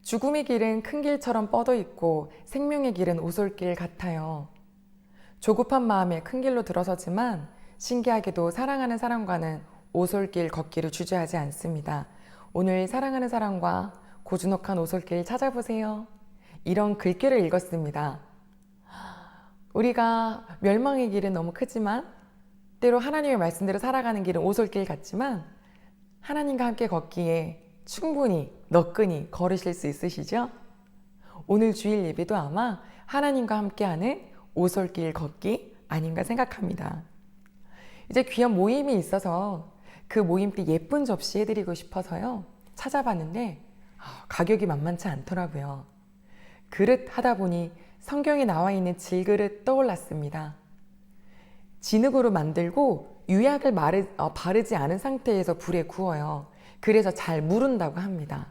죽음의 길은 큰 길처럼 뻗어 있고 생명의 길은 오솔길 같아요. 조급한 마음에 큰 길로 들어서지만 신기하게도 사랑하는 사람과는 오솔길 걷기를 주저하지 않습니다. 오늘 사랑하는 사람과 고즈넉한 오솔길 찾아보세요. 이런 글귀를 읽었습니다. 우리가 멸망의 길은 너무 크지만 때로 하나님의 말씀대로 살아가는 길은 오솔길 같지만 하나님과 함께 걷기에 충분히 너끈히 걸으실 수 있으시죠? 오늘 주일 예배도 아마 하나님과 함께하는 오솔길 걷기 아닌가 생각합니다. 이제 귀한 모임이 있어서 그 모임 때 예쁜 접시 해드리고 싶어서요. 찾아봤는데 가격이 만만치 않더라고요. 그릇 하다 보니 성경에 나와 있는 질그릇 떠올랐습니다. 진흙으로 만들고 유약을 바르지 않은 상태에서 불에 구워요. 그래서 잘 무른다고 합니다.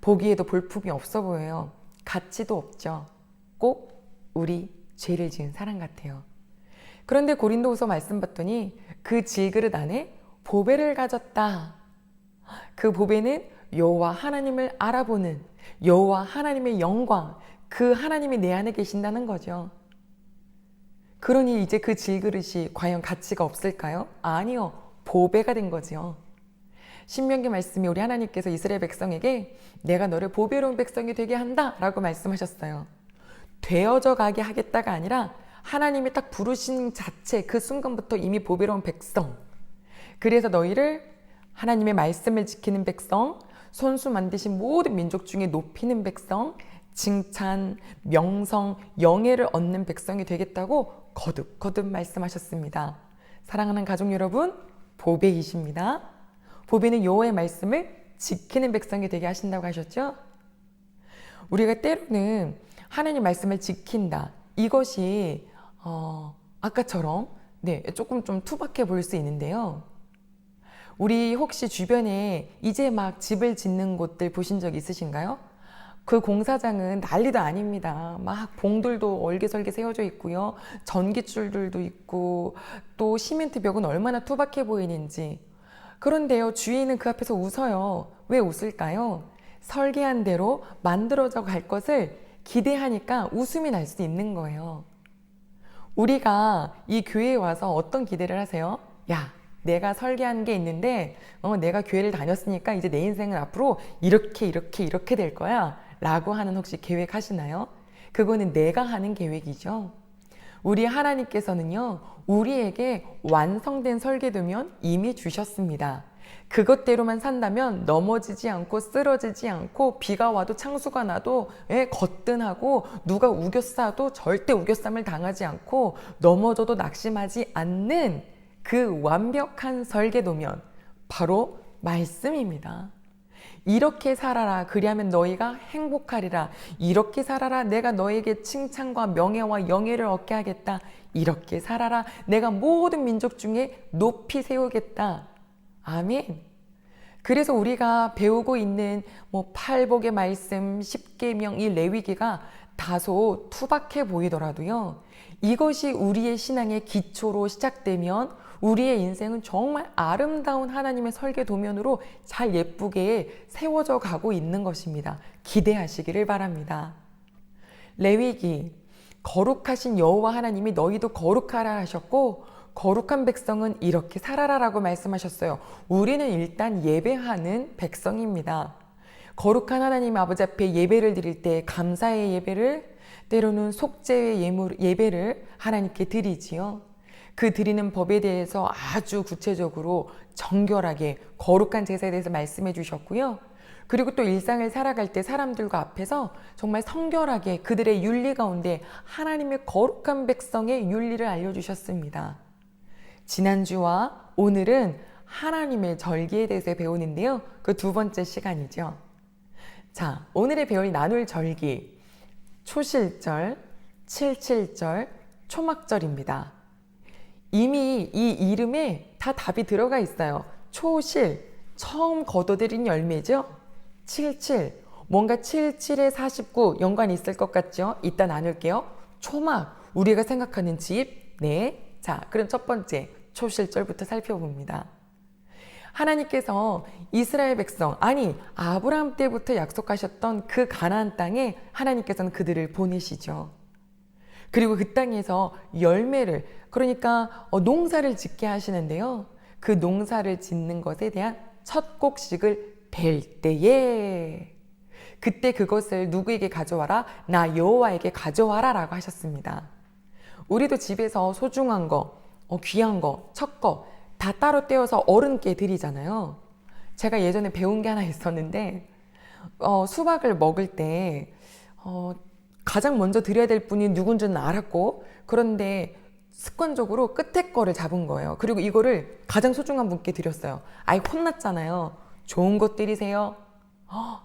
보기에도 볼품이 없어 보여요. 가치도 없죠. 꼭 우리 죄를 지은 사람 같아요. 그런데 고린도후서 말씀 봤더니 그 질그릇 안에 보배를 가졌다. 그 보배는 여호와 하나님을 알아보는 여호와 하나님의 영광, 그 하나님이 내 안에 계신다는 거죠. 그러니 이제 그 질그릇이 과연 가치가 없을까요? 아니요. 보배가 된 거죠. 신명기 말씀이 우리 하나님께서 이스라엘 백성에게 내가 너를 보배로운 백성이 되게 한다 라고 말씀하셨어요. 되어져 가게 하겠다가 아니라 하나님이 딱 부르신 자체 그 순간부터 이미 보배로운 백성. 그래서 너희를 하나님의 말씀을 지키는 백성, 손수 만드신 모든 민족 중에 높이는 백성, 칭찬, 명성, 영예를 얻는 백성이 되겠다고 거듭거듭 말씀하셨습니다. 사랑하는 가족 여러분, 보배이십니다. 보배는 여호와의 말씀을 지키는 백성이 되게 하신다고 하셨죠? 우리가 때로는 하나님 말씀을 지킨다. 이것이 아까처럼 조금 좀 투박해 보일 수 있는데요. 우리 혹시 주변에 이제 막 집을 짓는 곳들 보신 적 있으신가요? 그 공사장은 난리도 아닙니다. 막 봉들도 얼개설개 세워져 있고요. 전기줄들도 있고 또 시멘트 벽은 얼마나 투박해 보이는지. 그런데요, 주인은 그 앞에서 웃어요. 왜 웃을까요? 설계한 대로 만들어져 갈 것을 기대하니까 웃음이 날 수 있는 거예요. 우리가 이 교회에 와서 어떤 기대를 하세요? 야, 내가 설계한 게 있는데 내가 교회를 다녔으니까 이제 내 인생은 앞으로 이렇게 될 거야 라고 하는 혹시 계획하시나요? 그거는 내가 하는 계획이죠. 우리 하나님께서는요, 우리에게 완성된 설계도면 이미 주셨습니다. 그것대로만 산다면 넘어지지 않고 쓰러지지 않고 비가 와도 창수가 나도 거뜬하고 누가 우겨싸도 절대 우겨쌈을 당하지 않고 넘어져도 낙심하지 않는 그 완벽한 설계도면 바로 말씀입니다. 이렇게 살아라. 그리하면 너희가 행복하리라. 이렇게 살아라. 내가 너에게 칭찬과 명예와 영예를 얻게 하겠다. 이렇게 살아라. 내가 모든 민족 중에 높이 세우겠다. 아멘. 그래서 우리가 배우고 있는 팔복의 말씀, 십계명, 이 레위기가 다소 투박해 보이더라도요. 이것이 우리의 신앙의 기초로 시작되면 우리의 인생은 정말 아름다운 하나님의 설계도면으로 잘 예쁘게 세워져 가고 있는 것입니다. 기대하시기를 바랍니다. 레위기, 거룩하신 여호와 하나님이 너희도 거룩하라 하셨고 거룩한 백성은 이렇게 살아라라고 말씀하셨어요. 우리는 일단 예배하는 백성입니다. 거룩한 하나님 아버지 앞에 예배를 드릴 때 감사의 예배를, 때로는 속죄의 예배를 하나님께 드리지요. 그 드리는 법에 대해서 아주 구체적으로 정결하게 거룩한 제사에 대해서 말씀해 주셨고요. 그리고 또 일상을 살아갈 때 사람들과 앞에서 정말 성결하게 그들의 윤리 가운데 하나님의 거룩한 백성의 윤리를 알려주셨습니다. 지난주와 오늘은 하나님의 절기에 대해서 배우는데요. 그 두 번째 시간이죠. 자, 오늘의 나눌 절기, 초실절, 칠칠절, 초막절입니다. 이미 이 이름에 다 답이 들어가 있어요. 초실, 처음 거둬들인 열매죠. 칠칠, 뭔가 77에 49 연관이 있을 것 같죠? 이따 나눌게요. 초막, 우리가 생각하는 집. 네. 자, 그럼 첫 번째 초실절부터 살펴봅니다. 하나님께서 이스라엘 백성, 아니 아브라함 때부터 약속하셨던 그 가나안 땅에 하나님께서는 그들을 보내시죠. 그리고 그 땅에서 열매를, 그러니까 농사를 짓게 하시는데요. 그 농사를 짓는 것에 대한 첫 곡식을 벨 때에 그때 그것을 누구에게 가져와라? 나 여호와에게 가져와라 라고 하셨습니다. 우리도 집에서 소중한 거, 귀한 거, 첫 거 다 따로 떼어서 어른께 드리잖아요. 제가 예전에 배운 게 하나 있었는데 수박을 먹을 때 가장 먼저 드려야 될 분이 누군지는 알았고, 그런데 습관적으로 끝에 거를 잡은 거예요. 그리고 이거를 가장 소중한 분께 드렸어요. 아이 혼났잖아요. 좋은 것 드리세요.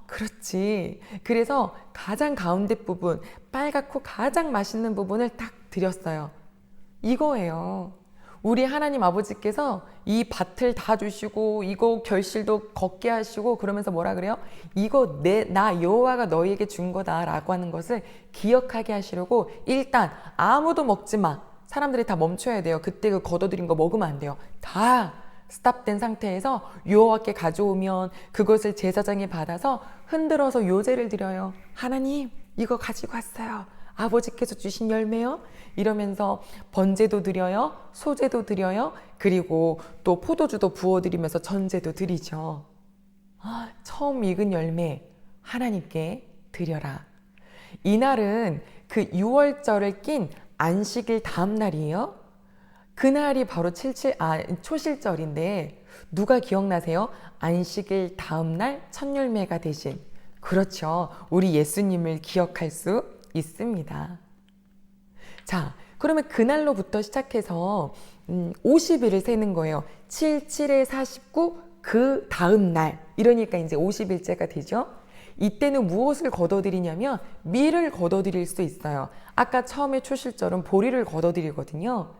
그렇지. 그래서 가장 가운데 부분, 빨갛고 가장 맛있는 부분을 딱 드렸어요. 이거예요. 우리 하나님 아버지께서 이 밭을 다 주시고 이거 결실도 걷게 하시고 그러면서 뭐라 그래요? 이거 나 여호와가 너희에게 준 거다라고 하는 것을 기억하게 하시려고 일단 아무도 먹지 마. 사람들이 다 멈춰야 돼요. 그때 그 걷어들인 거 먹으면 안 돼요. 다 스탑된 상태에서 여호와께 가져오면 그것을 제사장이 받아서 흔들어서 요제를 드려요. 하나님 이거 가지고 왔어요. 아버지께서 주신 열매요. 이러면서 번제도 드려요. 소제도 드려요. 그리고 또 포도주도 부어드리면서 전제도 드리죠. 처음 익은 열매 하나님께 드려라. 이날은 그 6월절을 낀 안식일 다음 날이에요. 그날이 바로 초실절인데 누가 기억나세요? 안식일 다음 날 첫 열매가 되신, 그렇죠. 우리 예수님을 기억할 수 있습니다. 자, 그러면 그날로부터 시작해서 50일을 세는 거예요. 7, 7에 49, 그 다음 날. 이러니까 이제 50일째가 되죠. 이때는 무엇을 거둬들이냐면 밀을 거둬들일 수 있어요. 아까 처음에 초실절은 보리를 거둬들이거든요.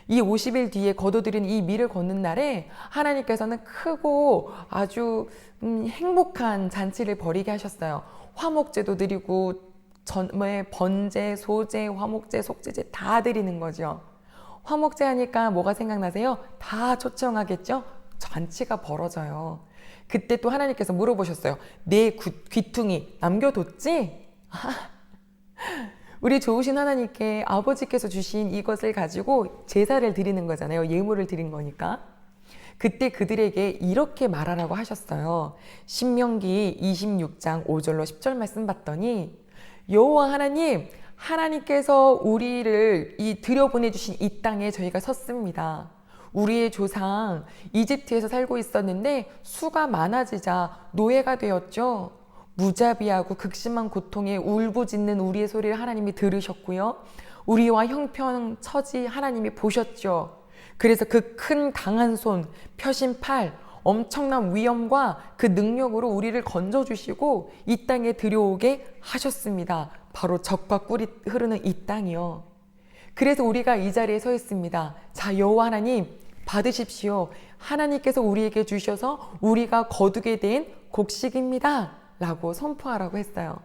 이 50일 뒤에 거둬들인 이 밀을 걷는 날에 하나님께서는 크고 아주 행복한 잔치를 벌이게 하셨어요. 화목제도 드리고 번제, 소제, 화목제, 속제제 다 드리는 거죠. 화목제 하니까 뭐가 생각나세요? 다 초청하겠죠? 잔치가 벌어져요. 그때 또 하나님께서 물어보셨어요. 내 귀퉁이 남겨뒀지? 우리 좋으신 하나님께 아버지께서 주신 이것을 가지고 제사를 드리는 거잖아요. 예물을 드린 거니까. 그때 그들에게 이렇게 말하라고 하셨어요. 신명기 26장 5절로 10절 말씀 봤더니 여호와 하나님, 하나님께서 우리를 들여보내주신 이 땅에 저희가 섰습니다. 우리의 조상 이집트에서 살고 있었는데 수가 많아지자 노예가 되었죠. 무자비하고 극심한 고통에 울부짖는 우리의 소리를 하나님이 들으셨고요. 우리와 형편처지 하나님이 보셨죠. 그래서 그 큰 강한 손, 펴신 팔, 엄청난 위엄과 그 능력으로 우리를 건져주시고 이 땅에 들여오게 하셨습니다. 바로 젖과 꿀이 흐르는 이 땅이요. 그래서 우리가 이 자리에 서 있습니다. 자, 여호와 하나님 받으십시오. 하나님께서 우리에게 주셔서 우리가 거두게 된 곡식입니다 라고 선포하라고 했어요.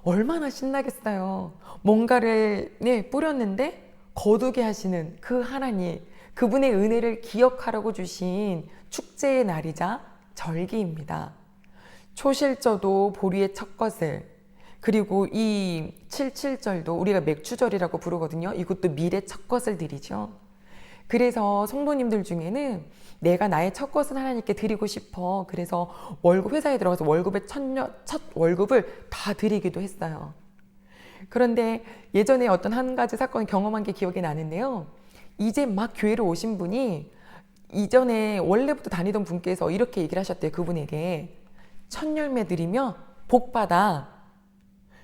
얼마나 신나겠어요. 뭔가를 뿌렸는데 거두게 하시는 그 하나님, 그분의 은혜를 기억하라고 주신 축제의 날이자 절기입니다. 초실절도 보리의 첫 것을, 그리고 이 77절도 우리가 맥주절이라고 부르거든요. 이것도 밀의 첫 것을 드리죠. 그래서 성도님들 중에는 내가 나의 첫 것은 하나님께 드리고 싶어. 그래서 회사에 들어가서 월급의 첫 월급을 다 드리기도 했어요. 그런데 예전에 어떤 한 가지 사건을 경험한 게 기억이 나는데요. 이제 막 교회로 오신 분이 이전에 원래부터 다니던 분께서 이렇게 얘기를 하셨대요. 그분에게 첫 열매 드리면 복 받아.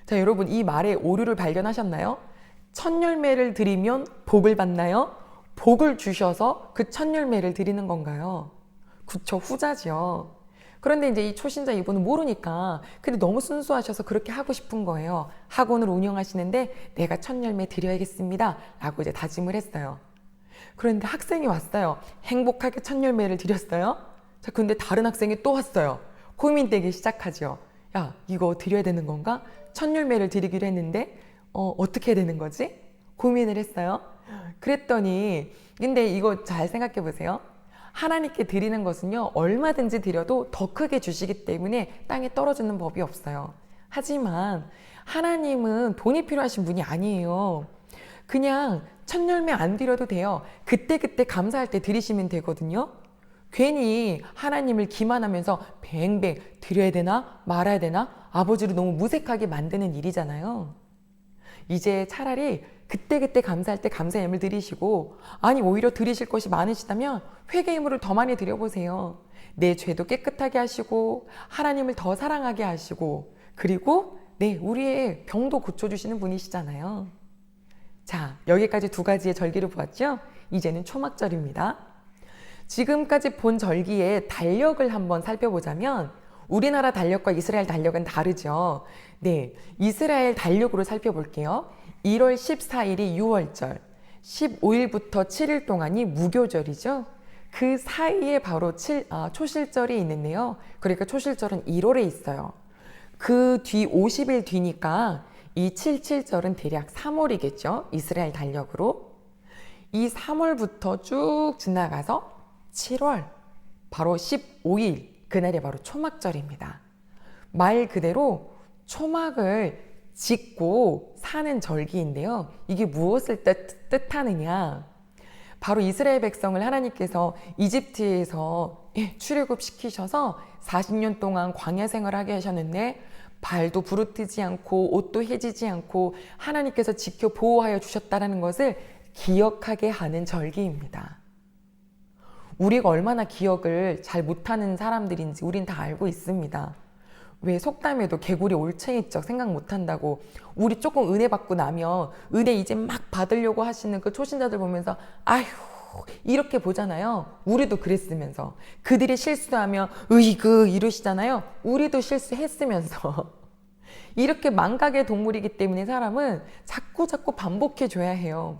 자, 여러분 이 말에 오류를 발견하셨나요? 첫 열매를 드리면 복을 받나요? 복을 주셔서 그 첫 열매를 드리는 건가요? 그쵸, 후자죠. 그런데 이제 이 초신자 이분은 모르니까 근데 너무 순수하셔서 그렇게 하고 싶은 거예요. 학원을 운영하시는데 내가 첫 열매 드려야겠습니다 라고 이제 다짐을 했어요. 그런데 학생이 왔어요. 행복하게 첫 열매를 드렸어요. 자, 근데 다른 학생이 또 왔어요. 고민되기 시작하죠. 야, 이거 드려야 되는 건가? 첫 열매를 드리기로 했는데 어떻게 해야 되는 거지? 고민을 했어요. 그랬더니 근데 이거 잘 생각해 보세요. 하나님께 드리는 것은요, 얼마든지 드려도 더 크게 주시기 때문에 땅에 떨어지는 법이 없어요. 하지만 하나님은 돈이 필요하신 분이 아니에요. 그냥 첫 열매 안 드려도 돼요. 그때그때 감사할 때 드리시면 되거든요. 괜히 하나님을 기만하면서 뱅뱅 드려야 되나 말아야 되나 아버지를 너무 무색하게 만드는 일이잖아요. 이제 차라리 그때그때 감사할 때 감사의 예물 드리시고, 아니 오히려 드리실 것이 많으시다면 회개 예물을 더 많이 드려보세요. 내 죄도 깨끗하게 하시고 하나님을 더 사랑하게 하시고, 그리고 우리의 병도 고쳐주시는 분이시잖아요. 자, 여기까지 두 가지의 절기를 보았죠? 이제는 초막절입니다. 지금까지 본 절기의 달력을 한번 살펴보자면 우리나라 달력과 이스라엘 달력은 다르죠. 이스라엘 달력으로 살펴볼게요. 1월 14일이 유월절, 15일부터 7일 동안이 무교절이죠. 그 사이에 바로 초실절이 있는데요. 그러니까 초실절은 1월에 있어요. 그 뒤 50일 뒤니까 이 77절은 대략 3월이겠죠. 이스라엘 달력으로. 이 3월부터 쭉 지나가서 7월, 바로 15일, 그날이 바로 초막절입니다. 말 그대로 초막을 짓고 사는 절기인데요. 이게 무엇을 뜻하느냐? 바로 이스라엘 백성을 하나님께서 이집트에서 출애굽시키셔서 40년 동안 광야 생활하게 하셨는데 발도 부르트지 않고 옷도 해지지 않고 하나님께서 지켜 보호하여 주셨다는 것을 기억하게 하는 절기입니다. 우리가 얼마나 기억을 잘 못하는 사람들인지 우린 다 알고 있습니다. 왜 속담에도 개구리 올챙이적 생각 못한다고, 우리 조금 은혜 받고 나면 은혜 이제 막 받으려고 하시는 그 초신자들 보면서 아휴 이렇게 보잖아요. 우리도 그랬으면서. 그들이 실수하면 으이그 이러시잖아요. 우리도 실수했으면서. 이렇게 망각의 동물이기 때문에 사람은 자꾸 반복해 줘야 해요.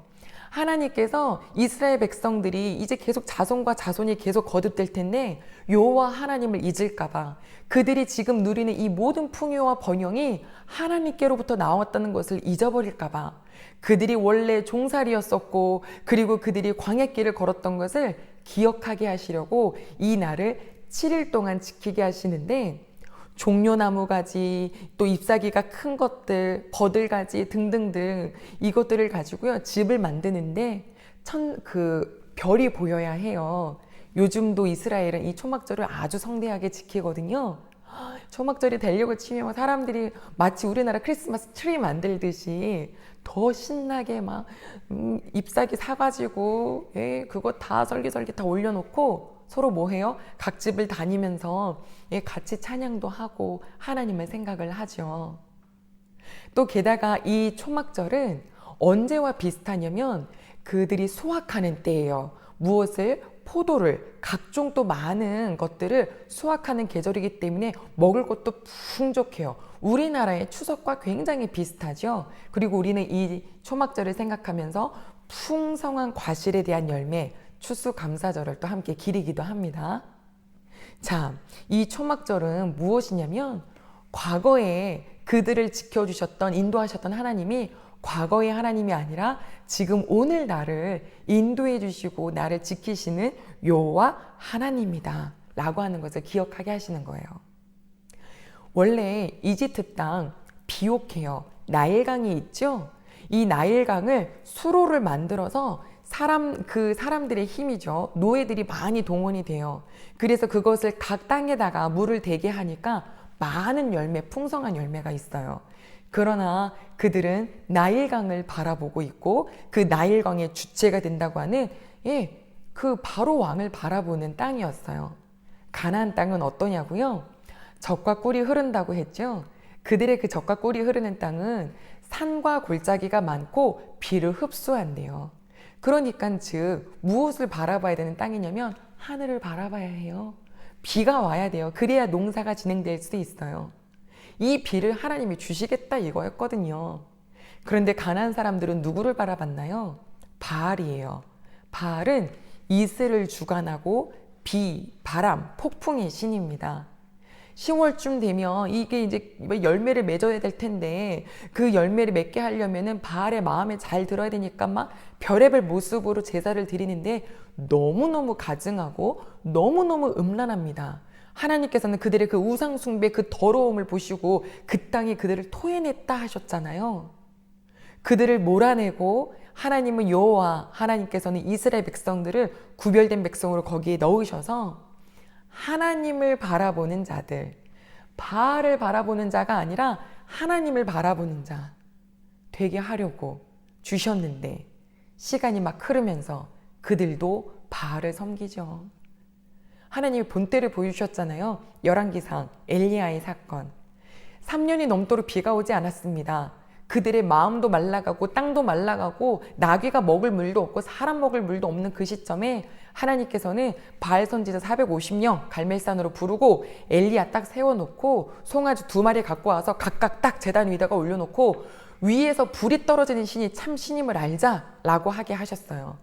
하나님께서 이스라엘 백성들이 이제 계속 자손과 자손이 계속 거듭될 텐데 여호와 하나님을 잊을까봐, 그들이 지금 누리는 이 모든 풍요와 번영이 하나님께로부터 나왔다는 것을 잊어버릴까봐, 그들이 원래 종살이였었고 그리고 그들이 광야길을 걸었던 것을 기억하게 하시려고 이 날을 7일 동안 지키게 하시는데, 종려나무 가지, 또 잎사귀가 큰 것들, 버들가지 등등등 이것들을 가지고요 집을 만드는데 별이 보여야 해요. 요즘도 이스라엘은 이 초막절을 아주 성대하게 지키거든요. 초막절이 되려고 치면 사람들이 마치 우리나라 크리스마스 트리 만들듯이 더 신나게 막 잎사귀 사가지고 그거 다 설기설기 다 올려놓고 서로 뭐 해요? 각 집을 다니면서 같이 찬양도 하고 하나님의 생각을 하죠. 또 게다가 이 초막절은 언제와 비슷하냐면 그들이 수확하는 때예요. 무엇을? 포도를, 각종 또 많은 것들을 수확하는 계절이기 때문에 먹을 것도 풍족해요. 우리나라의 추석과 굉장히 비슷하죠. 그리고 우리는 이 초막절을 생각하면서 풍성한 과실에 대한 열매, 추수감사절을 또 함께 기리기도 합니다. 자, 이 초막절은 무엇이냐면 과거에 그들을 지켜주셨던, 인도하셨던 하나님이 과거의 하나님이 아니라 지금 오늘 나를 인도해 주시고 나를 지키시는 여호와 하나님이다 라고 하는 것을 기억하게 하시는 거예요. 원래 이집트 땅 비옥해요. 나일강이 있죠. 이 나일강을 수로를 만들어서 사람들의 힘이죠. 노예들이 많이 동원이 돼요. 그래서 그것을 각 땅에다가 물을 대게 하니까 많은 열매, 풍성한 열매가 있어요. 그러나 그들은 나일강을 바라보고 있고 그 나일강의 주체가 된다고 하는 그 바로 왕을 바라보는 땅이었어요. 가나안 땅은 어떠냐고요? 젖과 꿀이 흐른다고 했죠. 그들의 그 젖과 꿀이 흐르는 땅은 산과 골짜기가 많고 비를 흡수한대요. 그러니까 즉 무엇을 바라봐야 되는 땅이냐면 하늘을 바라봐야 해요. 비가 와야 돼요. 그래야 농사가 진행될 수 있어요. 이 비를 하나님이 주시겠다 이거였거든요. 그런데 가나안 사람들은 누구를 바라봤나요? 바알이에요. 바알은 이슬을 주관하고 비, 바람, 폭풍의 신입니다. 10월쯤 되면 이게 이제 열매를 맺어야 될 텐데 그 열매를 맺게 하려면은 바알의 마음에 잘 들어야 되니까 막 별의별 모습으로 제사를 드리는데 너무너무 가증하고 너무너무 음란합니다. 하나님께서는 그들의 그 우상 숭배 그 더러움을 보시고 그 땅이 그들을 토해냈다 하셨잖아요. 그들을 몰아내고 하나님은 여호와 하나님께서는 이스라엘 백성들을 구별된 백성으로 거기에 넣으셔서 하나님을 바라보는 자들, 바알을 바라보는 자가 아니라 하나님을 바라보는 자 되게 하려고 주셨는데 시간이 막 흐르면서 그들도 바알을 섬기죠. 하나님이 본때를 보여주셨잖아요. 열왕기상 엘리야의 사건. 3년이 넘도록 비가 오지 않았습니다. 그들의 마음도 말라가고 땅도 말라가고 나귀가 먹을 물도 없고 사람 먹을 물도 없는 그 시점에 하나님께서는 바알 선지자 450명 갈멜산으로 부르고 엘리야 딱 세워놓고 송아지 2마리 갖고 와서 각각 딱 제단 위에다가 올려놓고 위에서 불이 떨어지는 신이 참 신임을 알자라고 하게 하셨어요.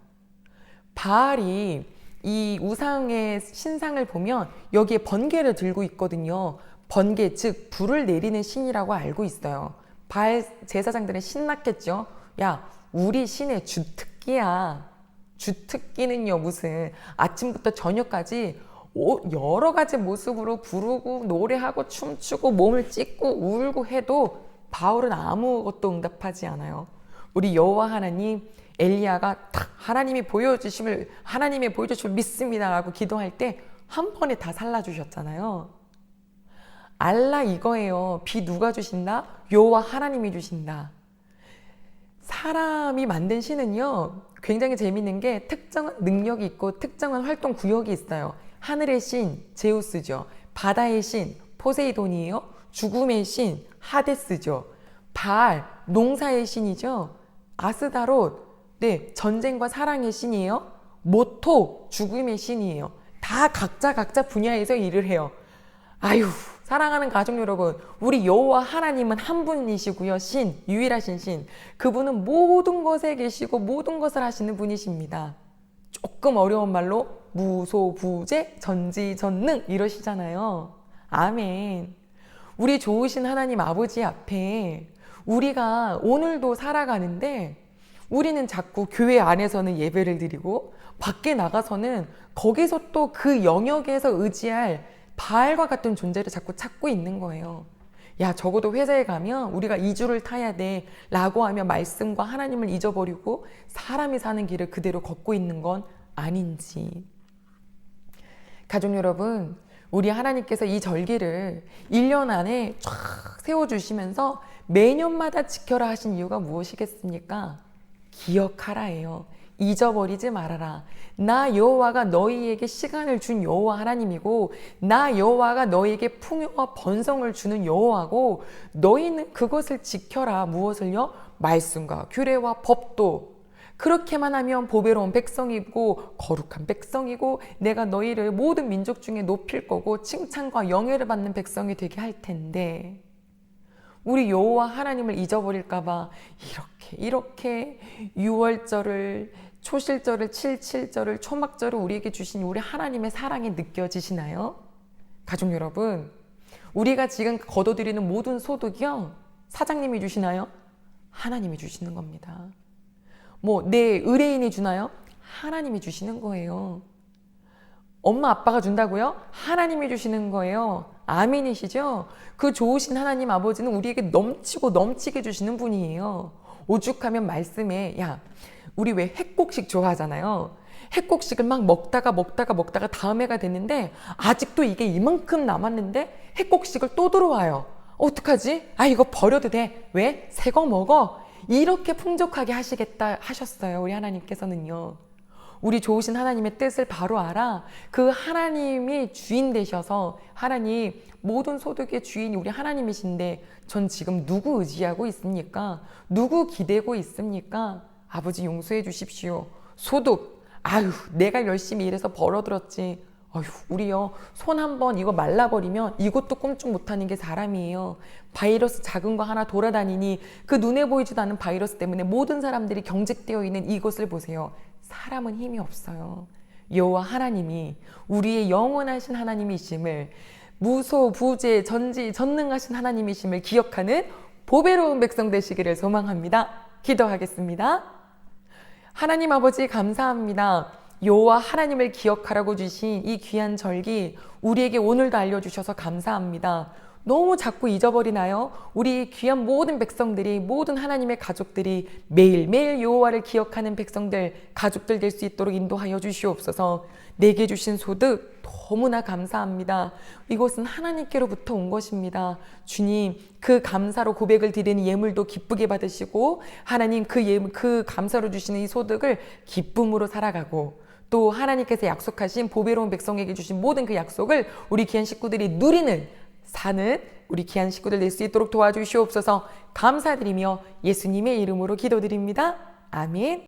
바알이 이 우상의 신상을 보면 여기에 번개를 들고 있거든요. 번개 즉 불을 내리는 신이라고 알고 있어요. 바알 제사장들은 신났겠죠. 야, 우리 신의 주특기야. 주특기는요 무슨 아침부터 저녁까지 여러 가지 모습으로 부르고 노래하고 춤추고 몸을 찢고 울고 해도 바울은 아무것도 응답하지 않아요. 우리 여호와 하나님 엘리야가 탁 하나님의 보여주심을 믿습니다라고 기도할 때 한 번에 다 살라주셨잖아요. 알라 이거예요. 비 누가 주신다? 여호와 하나님이 주신다. 사람이 만든 신은요 굉장히 재밌는 게 특정한 능력이 있고 특정한 활동 구역이 있어요. 하늘의 신 제우스죠. 바다의 신 포세이돈이에요. 죽음의 신 하데스죠. 바알 농사의 신이죠. 아스다롯 네 전쟁과 사랑의 신이에요. 모토 죽음의 신이에요. 다 각자 분야에서 일을 해요. 아유 사랑하는 가족 여러분, 우리 여호와 하나님은 한 분이시고요. 신, 유일하신 신. 그분은 모든 것에 계시고 모든 것을 하시는 분이십니다. 조금 어려운 말로 무소부재, 전지전능 이러시잖아요. 아멘. 우리 좋으신 하나님 아버지 앞에 우리가 오늘도 살아가는데 우리는 자꾸 교회 안에서는 예배를 드리고 밖에 나가서는 거기서 또 그 영역에서 의지할 바알과 같은 존재를 자꾸 찾고 있는 거예요. 야, 적어도 회사에 가면 우리가 2주를 타야 돼 라고 하며 말씀과 하나님을 잊어버리고 사람이 사는 길을 그대로 걷고 있는 건 아닌지. 가족 여러분, 우리 하나님께서 이 절기를 1년 안에 쫙 세워주시면서 매년마다 지켜라 하신 이유가 무엇이겠습니까? 기억하라예요. 잊어버리지 말아라. 나 여호와가 너희에게 시간을 준 여호와 하나님이고 나 여호와가 너희에게 풍요와 번성을 주는 여호와고 너희는 그것을 지켜라. 무엇을요? 말씀과 규례와 법도. 그렇게만 하면 보배로운 백성이고 거룩한 백성이고 내가 너희를 모든 민족 중에 높일 거고 칭찬과 영예를 받는 백성이 되게 할 텐데 우리 여호와 하나님을 잊어버릴까 봐 이렇게 6월절을 초실절을 77절을 초막절을 우리에게 주신 우리 하나님의 사랑이 느껴지시나요? 가족 여러분, 우리가 지금 거둬들이는 모든 소득이요 사장님이 주시나요? 하나님이 주시는 겁니다. 뭐 내 의뢰인이 주나요? 하나님이 주시는 거예요. 엄마 아빠가 준다고요? 하나님이 주시는 거예요. 아멘이시죠? 그 좋으신 하나님 아버지는 우리에게 넘치고 넘치게 주시는 분이에요. 오죽하면 말씀에 야 우리 왜 햇곡식 좋아하잖아요. 햇곡식을 막 먹다가 다음 해가 됐는데 아직도 이게 이만큼 남았는데 햇곡식을 또 들어와요. 어떡하지? 아 이거 버려도 돼. 왜? 새 거 먹어. 이렇게 풍족하게 하시겠다 하셨어요. 우리 하나님께서는요. 우리 좋으신 하나님의 뜻을 바로 알아. 그 하나님이 주인 되셔서 하나님 모든 소득의 주인이 우리 하나님이신데 전 지금 누구 의지하고 있습니까? 누구 기대고 있습니까? 아버지 용서해 주십시오. 소득 아유 내가 열심히 일해서 벌어들었지. 아유 우리요 손 한번 이거 말라버리면 이것도 꼼짝 못하는 게 사람이에요. 바이러스 작은 거 하나 돌아다니니 그 눈에 보이지도 않는 바이러스 때문에 모든 사람들이 경직되어 있는 이것을 보세요. 사람은 힘이 없어요. 여호와 하나님이 우리의 영원하신 하나님이심을 무소, 부재, 전지, 전능하신 하나님이심을 기억하는 보배로운 백성 되시기를 소망합니다. 기도하겠습니다. 하나님 아버지 감사합니다. 여호와 하나님을 기억하라고 주신 이 귀한 절기 우리에게 오늘도 알려주셔서 감사합니다. 너무 자꾸 잊어버리나요? 우리 귀한 모든 백성들이, 모든 하나님의 가족들이 매일매일 여호와를 기억하는 백성들, 가족들 될 수 있도록 인도하여 주시옵소서. 내게 주신 소득 너무나 감사합니다. 이것은 하나님께로부터 온 것입니다. 주님, 그 감사로 고백을 드리는 예물도 기쁘게 받으시고 하나님 그 감사로 주시는 이 소득을 기쁨으로 살아가고 또 하나님께서 약속하신 보배로운 백성에게 주신 모든 그 약속을 우리 귀한 식구들이 누리는 사는 우리 귀한 식구들 될 수 있도록 도와주시옵소서. 감사드리며 예수님의 이름으로 기도드립니다. 아멘.